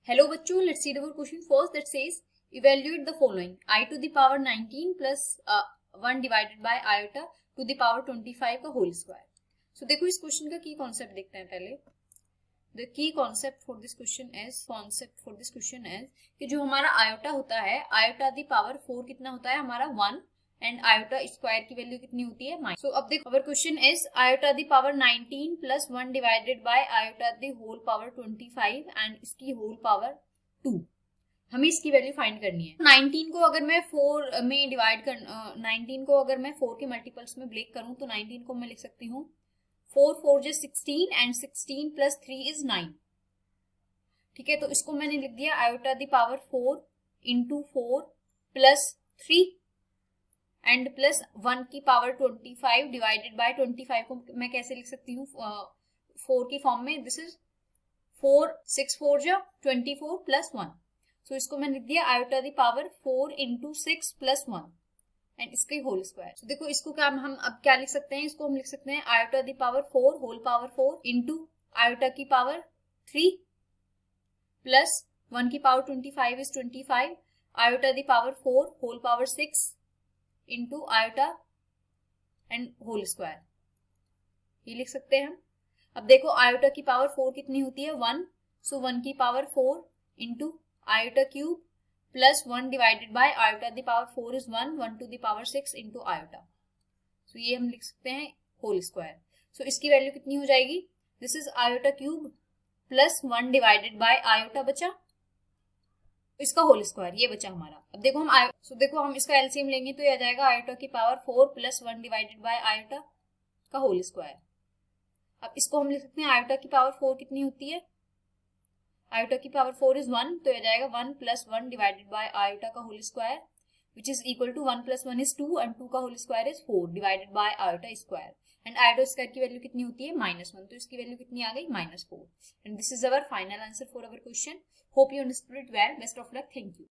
Hello बच्चों, let's see our question first that says evaluate the following I to the power 19 plus 1 divided by iota to the power 25 का whole square. सो देखो इस question का की concept देखते हैं पहले। The key concept for this question is कि जो हमारा आयोटा होता है, आयोटा दी पावर 4 कितना होता है हमारा 1 एंड आयोटा स्क्वायर की वैल्यू कितनी होती है माइनस। सो अब देखो our question is iota the power 19 plus 1 divided by iota the whole power 25 and इसकी होल पावर 2। हमें इसकी वैल्यू फाइंड करनी है। 19 को अगर मैं 4 में डिवाइड कर 19 को अगर मैं 4 के मल्टीपल्स में ब्रेक करूं तो 19 को मैं लिख सकती हूँ 4 4 जो 16 एंड 16 प्लस 3 इज 9। ठीक है, तो इसको मैंने लिख दिया iota the power 4 into 4 plus 3 and plus 1 की पावर 25 डिवाइडेड बाय 25 को मैं कैसे लिख सकती हूँ 4 की फॉर्म में। दिस इज 4 6 4 जो 24 प्लस 1। सो इसको मैंने लिख दिया iota the power 4 into 6 plus 1 and इसके होल स्क्वायर। तो देखो इसको क्या हम अब क्या लिख सकते हैं, इसको हम लिख सकते हैं iota the power 4 whole power 4 into iota की पावर 3 प्लस 1 की power 25 is 25 iota the power 4 whole power 6 into iota and whole square, ये लिख सकते हैं हम। अब देखो आयोटा की पावर 4 कितनी होती है 1, सो 1 की power 4 into iota cube plus 1 divided by iota the power 4 is 1 1 to the power 6 into iota. So ये हम लिख सकते हैं होल स्क्वायर। सो इसकी वैल्यू कितनी हो जाएगी, this is iota cube plus 1 divided by iota बचा, इसका होल स्क्वायर ये बचा हमारा। अब देखो हम देखो हम इसका एलसीएम लेंगे तो ये आ जाएगा आयोटा की power 4 plus 1 divided by iota का होल स्क्वायर। अब इसको हम लिख सकते हैं आयोटा की पावर 4 कितनी होती है, आयोटा की पावर 4 इज 1, तो ये जाएगा 1 प्लस 1 डिवाइडेड बाय आयोटा का whole square which is equal to 1 plus 1 is 2 and 2 का whole square is 4 divided by iota square. And iota square की वैल्यू कितनी होती है -1, तो इसकी वैल्यू कितनी आ गई -4। And this is our final answer for our question. Hope you understood it well. Best of luck, thank you.